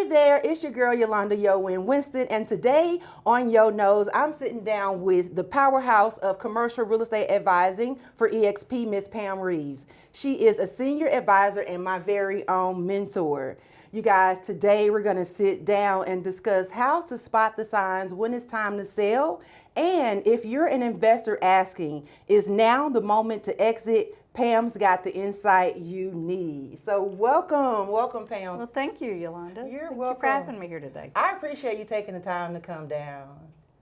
Hey there, it's your girl Yolanda Yo-Win Winston, and today on Yo Knows, I'm sitting down with the powerhouse of commercial real estate advising for EXP, Miss Pam Reeves. She is a senior advisor and my very own mentor. You guys, today we're going to sit down and discuss how to spot the signs when it's time to sell. And if you're an investor asking, is now the moment to exit? Pam's got the insight you need. So welcome, Pam. Well, thank you, Yolanda. You're Thank welcome. you for having me here today. I appreciate you taking the time to come down.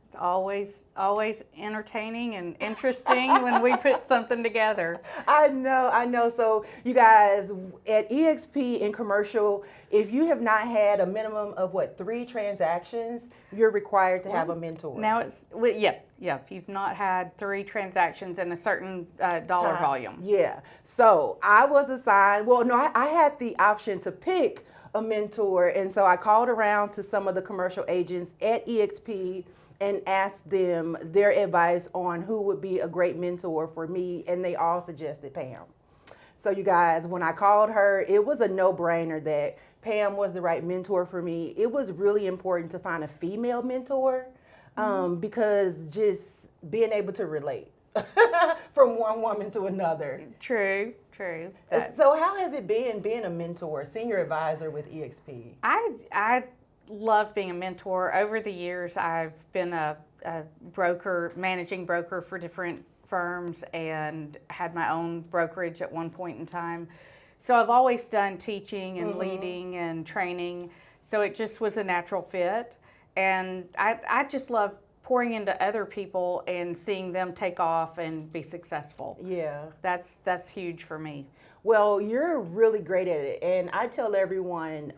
It's always entertaining and interesting when we put something together. I know. So you guys, at EXP in commercial, if you have not had a minimum of 3 transactions, you're required to have a mentor. Now if you've not had 3 transactions in a certain dollar volume. Yeah. So I was assigned, I had the option to pick a mentor. And so I called around to some of the commercial agents at EXP and asked them their advice on who would be a great mentor for me. And they all suggested Pam. So you guys, when I called her, it was a no-brainer that Pam was the right mentor for me. It was really important to find a female mentor because just being able to relate from one woman to another. True. So how has it been being a mentor, senior advisor with EXP? I love being a mentor. Over the years, I've been a broker, managing broker for different firms and had my own brokerage at one point in time. So I've always done teaching and leading and training. So it just was a natural fit. And I just love pouring into other people and seeing them take off and be successful. Yeah. That's huge for me. Well, you're really great at it. And I tell everyone,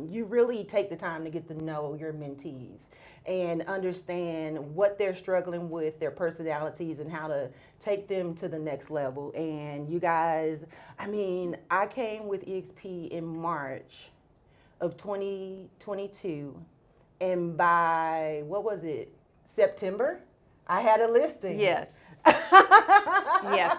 you really take the time to get to know your mentees and understand what they're struggling with, their personalities, and how to take them to the next level. And you guys, I came with EXP in March of 2022. And by, September, I had a listing. Yes. Yes,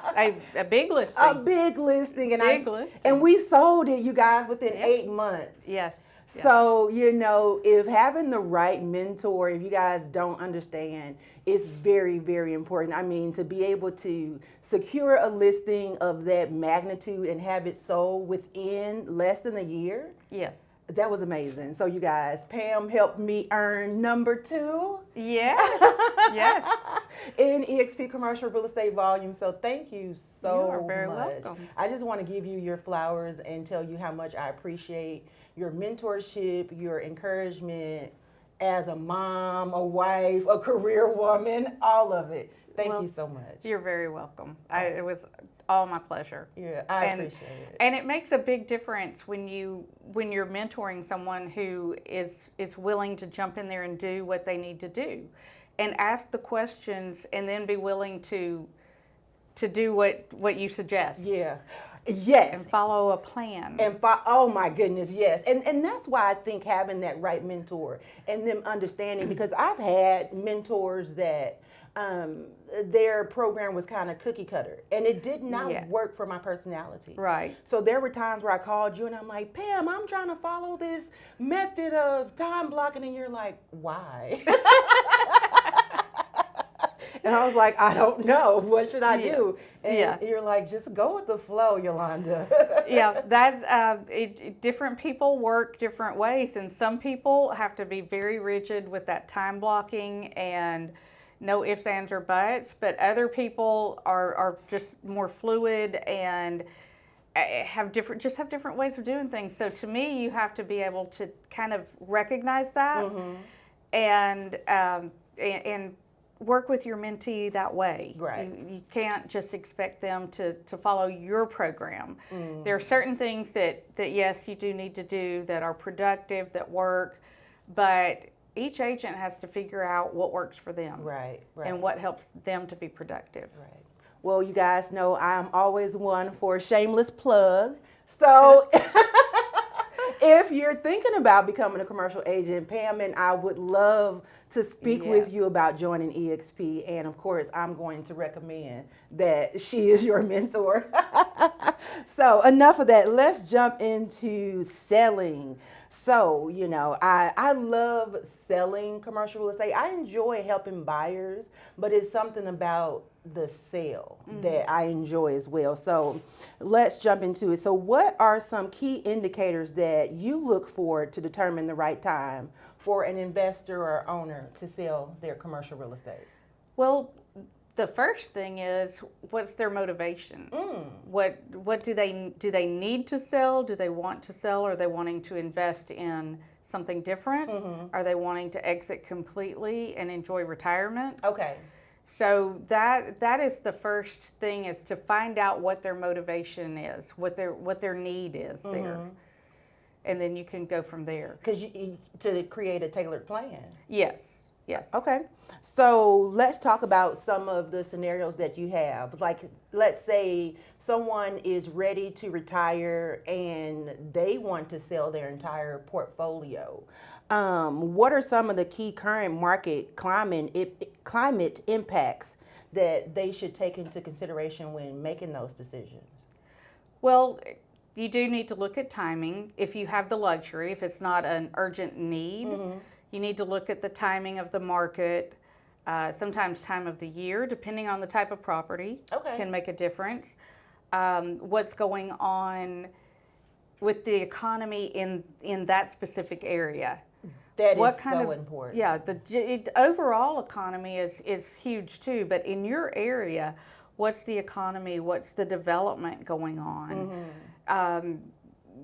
a big listing. A big listing. Listing. And we sold it, you guys, within 8 months. Yes. So, if having the right mentor, if you guys don't understand, it's very, very important. To be able to secure a listing of that magnitude and have it sold within less than a year. Yes. That was amazing. So you guys, Pam helped me earn number 2. Yes. In EXP commercial real estate volume. So thank you so much. You are very welcome. I just want to give you your flowers and tell you how much I appreciate your mentorship, your encouragement as a mom, a wife, a career woman, all of it. Thank you so much. You're very welcome. It was all my pleasure. Yeah, I appreciate it. And it makes a big difference when you're mentoring someone who is willing to jump in there and do what they need to do, and ask the questions, and then be willing to do what you suggest. Yeah. Yes. And follow a plan. Oh my goodness, yes. And that's why I think having that right mentor and them understanding, because I've had mentors that their program was kind of cookie cutter and it did not work for my personality. Right. So there were times where I called you and I'm like, Pam, I'm trying to follow this method of time blocking, and you're like, why? And I was like, I don't know. What should I do? And you're like, just go with the flow, Yolanda. Yeah, that's different people work different ways, and some people have to be very rigid with that time blocking and no ifs, ands, or buts. But other people are just more fluid and have different ways of doing things. So to me, you have to be able to kind of recognize that and work with your mentee that way. Right. You can't just expect them to follow your program. There are certain things that yes, you do need to do that are productive, that work, but each agent has to figure out what works for them. Right. And what helps them to be productive. Right. Well, you guys know I'm always one for a shameless plug. So if you're thinking about becoming a commercial agent, Pam and I would love to speak with you about joining EXP. And of course, I'm going to recommend that she is your mentor. So enough of that. Let's jump into selling. So, I love selling commercial real estate. I enjoy helping buyers, but it's something about the sale that I enjoy as well. So, let's jump into it. So, what are some key indicators that you look for to determine the right time for an investor or owner to sell their commercial real estate? Well, the first thing is, what's their motivation? What do they need to sell? Do they want to sell? Are they wanting to invest in something different? Are they wanting to exit completely and enjoy retirement? Okay. So that is the first thing, is to find out what their motivation is, what their need is there, and then you can go from there. Because to create a tailored plan. Yes. Yes. Okay. So let's talk about some of the scenarios that you have. Like, let's say someone is ready to retire and they want to sell their entire portfolio. What are some of the key current market climate impacts that they should take into consideration when making those decisions? Well, you do need to look at timing. If you have the luxury, if it's not an urgent need, you need to look at the timing of the market. Sometimes time of the year, depending on the type of property, can make a difference. What's going on with the economy in that specific area? That is so important. Yeah, the overall economy is huge too, but in your area, what's the economy? What's the development going on?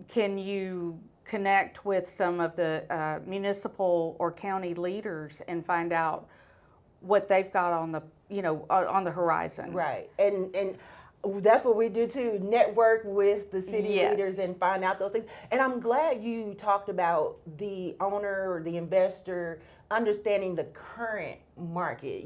Can you connect with some of the municipal or county leaders and find out what they've got on the horizon? Right. And that's what we do too, network with the city leaders and find out those things. And I'm glad you talked about the owner or the investor understanding the current market.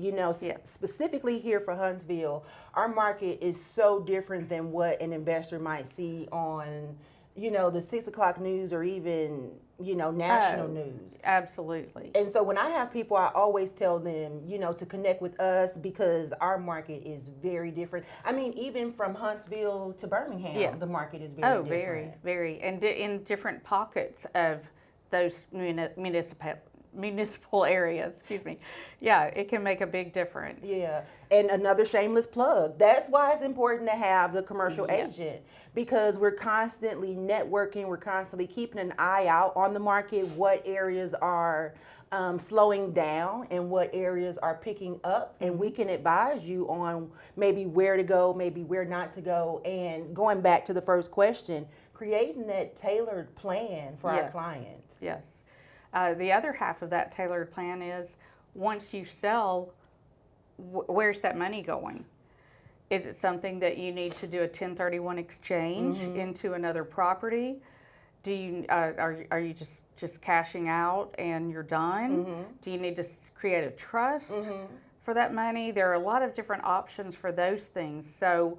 Specifically here for Huntsville, our market is so different than what an investor might see on the 6 o'clock news or even, national news. Absolutely. And so when I have people, I always tell them, to connect with us because our market is very different. I mean, even from Huntsville to Birmingham, the market is very different. Very, very. And in different pockets of those municipal areas, excuse me. Yeah, it can make a big difference. Yeah. And another shameless plug. That's why it's important to have the commercial agent, because we're constantly networking, we're constantly keeping an eye out on the market, what areas are slowing down and what areas are picking up, and we can advise you on maybe where to go, maybe where not to go. And going back to the first question, creating that tailored plan for our clients. Yes. The other half of that tailored plan is, once you sell, where's that money going? Is it something that you need to do a 1031 exchange into another property? Do you are you just cashing out and you're done? Do you need to create a trust for that money? There are a lot of different options for those things. So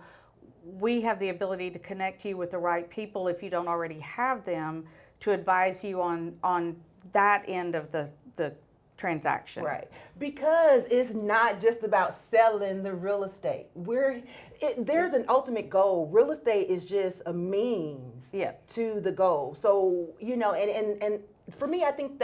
we have the ability to connect you with the right people, if you don't already have them, to advise you on that end of the transaction. Right. Because it's not just about selling the real estate. There's an ultimate goal. Real estate is just a means to the goal. So, and for me, I think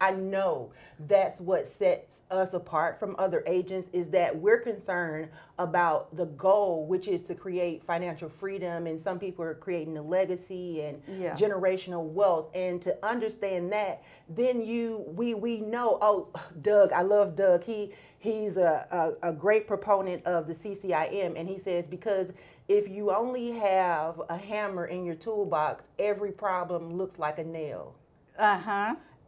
I know that's what sets us apart from other agents, is that we're concerned about the goal, which is to create financial freedom. And some people are creating a legacy and generational wealth. And to understand that, then we know, Doug, I love Doug. He's a great proponent of the CCIM. And he says, because if you only have a hammer in your toolbox, every problem looks like a nail.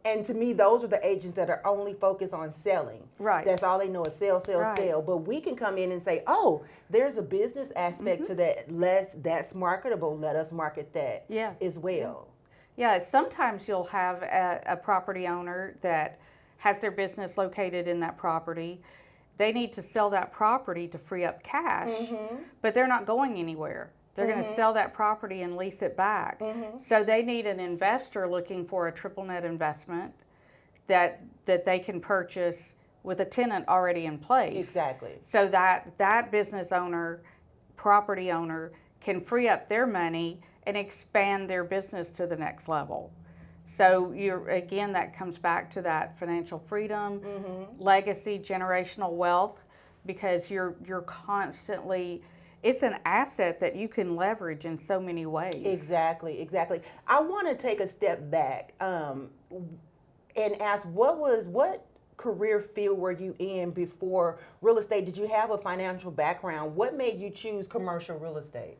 And to me, those are the agents that are only focused on selling. Right. That's all they know is sell, sell. But we can come in and say, there's a business aspect to that. That's marketable. Let us market that as well. Yeah, sometimes you'll have a property owner that has their business located in that property. They need to sell that property to free up cash, but they're not going anywhere. They're going to sell that property and lease it back. So they need an investor looking for a triple net investment that they can purchase with a tenant already in place. Exactly. So that business owner, property owner, can free up their money and expand their business to the next level. So again, that comes back to that financial freedom, legacy, generational wealth, because you're constantly, it's an asset that you can leverage in so many ways. Exactly, exactly. I want to take a step back and ask, what career field were you in before real estate? Did you have a financial background? What made you choose commercial real estate?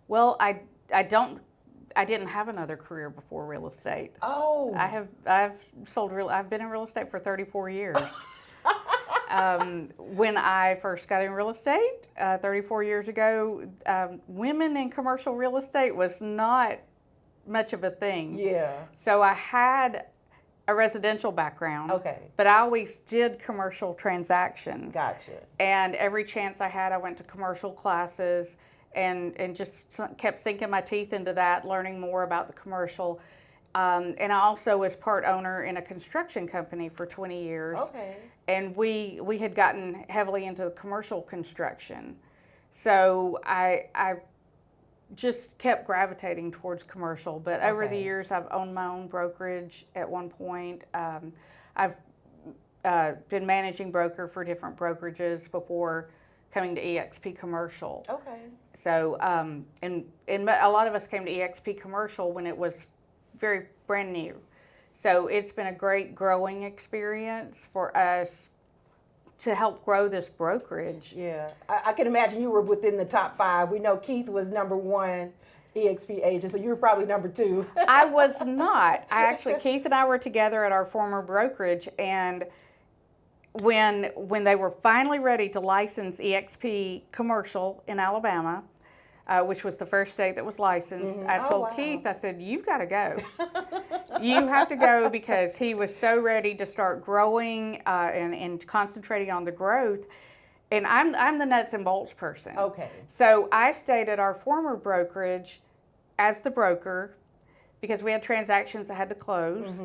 Well, I didn't have another career before real estate. Oh, I've been in real estate for 34 years. When I first got in real estate 34 years ago, women in commercial real estate was not much of a thing. yeah. So I had a residential background, Okay. but I always did commercial transactions. Gotcha. And every chance I had, I went to commercial classes and just kept sinking my teeth into that, learning more about the commercial. And I also was part owner in a construction company for 20 years. Okay. And we had gotten heavily into commercial construction. So I just kept gravitating towards commercial. But over the years, I've owned my own brokerage at one point. I've been managing broker for different brokerages before coming to EXP Commercial. Okay. So, and a lot of us came to EXP Commercial when it was very brand new. So it's been a great growing experience for us to help grow this brokerage. Yeah, I can imagine you were within the top 5. We know Keith was number 1 EXP agent, so you were probably number 2. I was not. Keith and I were together at our former brokerage, and when they were finally ready to license EXP Commercial in Alabama, which was the first state that was licensed, I told Keith, I said, "You've got to go. You have to go," because he was so ready to start growing and concentrating on the growth. And I'm the nuts and bolts person. Okay. So I stayed at our former brokerage as the broker because we had transactions that had to close.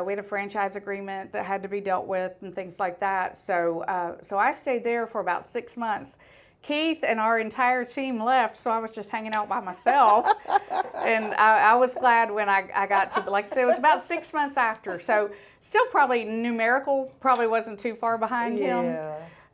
We had a franchise agreement that had to be dealt with and things like that. So I stayed there for about 6 months. Keith and our entire team left, so I was just hanging out by myself. And I was glad when I got to, like I said, it was about 6 months after. So still probably numerical, probably wasn't too far behind him.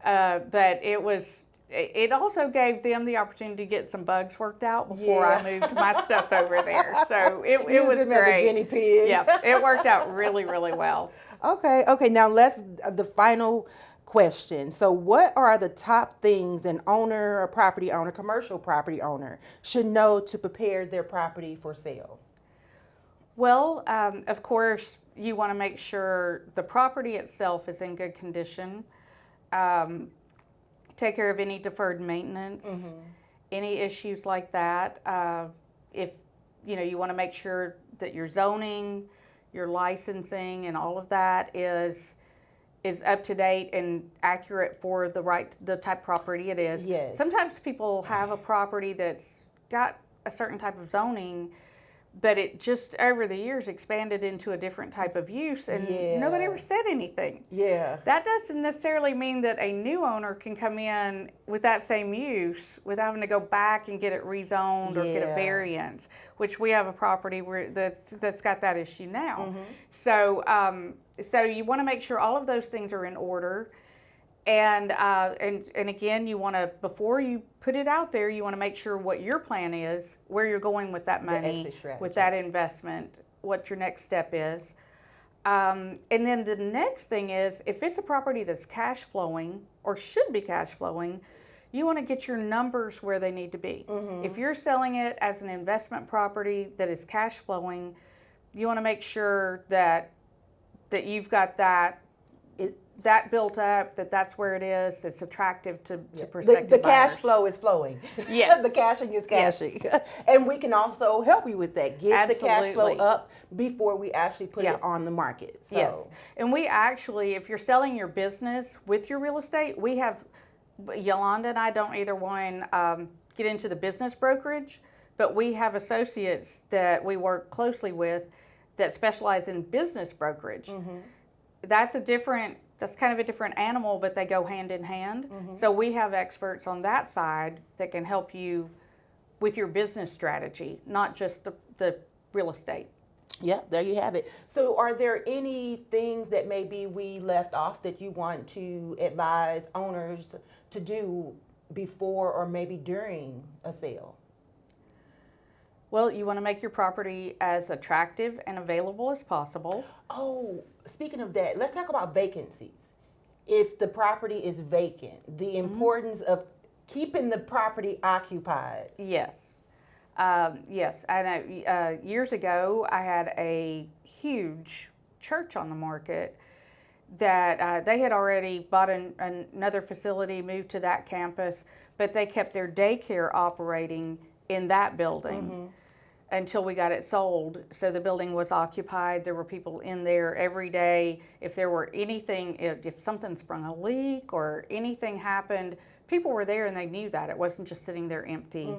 But it also gave them the opportunity to get some bugs worked out before I moved my stuff over there. So it was Used him great. as a guinea pig. Yeah, it worked out really, really well. Okay. Now the final question. So what are the top things an owner, a property owner, commercial property owner should know to prepare their property for sale? Well, of course, you want to make sure the property itself is in good condition. Take care of any deferred maintenance, any issues like that. If you want to make sure that your zoning, your licensing, and all of that is up to date and accurate for the type of property it is. Yes. Sometimes people have a property that's got a certain type of zoning, but it just over the years expanded into a different type of use, and nobody ever said anything. Yeah. That doesn't necessarily mean that a new owner can come in with that same use without having to go back and get it rezoned or get a variance, which we have a property that's got that issue now. So you want to make sure all of those things are in order. And again, you want to, before you put it out there, you want to make sure what your plan is, where you're going with that money, with that investment, what your next step is. And then the next thing is, if it's a property that's cash flowing or should be cash flowing, you want to get your numbers where they need to be. If you're selling it as an investment property that is cash flowing, you want to make sure that you've got that built up, that's where it is, that's attractive to prospective The buyers. cash flow is flowing. Yes. The cashing is cashing. Yes. And we can also help you with that. Get the cash flow up before we actually put it on the market. So. Yes. And we actually, if you're selling your business with your real estate, we have, Yolanda and I don't either one get into the business brokerage, but we have associates that we work closely with that specialize in business brokerage. That's kind of a different animal, but they go hand in hand. So we have experts on that side that can help you with your business strategy, not just the real estate. Yeah, there you have it. So, are there any things that maybe we left off that you want to advise owners to do before or maybe during a sale? Well, you want to make your property as attractive and available as possible. Oh, speaking of that, let's talk about vacancies. If the property is vacant, the importance of keeping the property occupied. Yes. Yes. I know years ago, I had a huge church on the market that they had already bought another facility, moved to that campus, but they kept their daycare operating in that building until we got it sold. So the building was occupied. There were people in there every day. If there were anything, if something sprung a leak or anything happened, people were there and they knew that. It wasn't just sitting there empty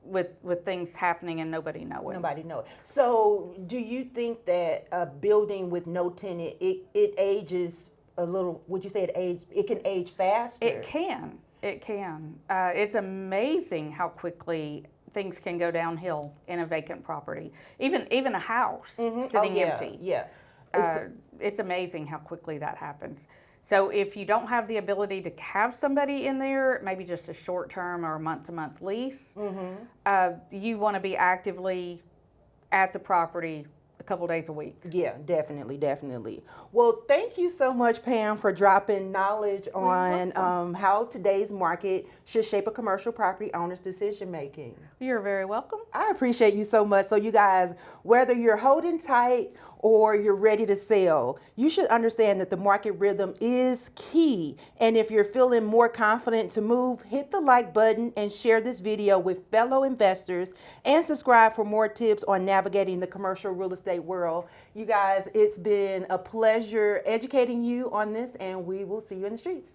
with things happening and nobody knowing. Nobody knows. So, do you think that a building with no tenant, it ages a little? Would you say it can age faster? It can. It can. It's amazing how quickly things can go downhill in a vacant property. Even a house sitting empty. Yeah. It's amazing how quickly that happens. So if you don't have the ability to have somebody in there, maybe just a short term or a month to month lease, you want to be actively at the property a couple days a week. Yeah, definitely, definitely. Well, thank you so much, Pam, for dropping knowledge on how today's market should shape a commercial property owner's decision making. You're very welcome. I appreciate you so much. So, you guys, whether you're holding tight or you're ready to sell, you should understand that the market rhythm is key. And if you're feeling more confident to move, hit the like button and share this video with fellow investors and subscribe for more tips on navigating the commercial real estate world. You guys, it's been a pleasure educating you on this, and we will see you in the streets.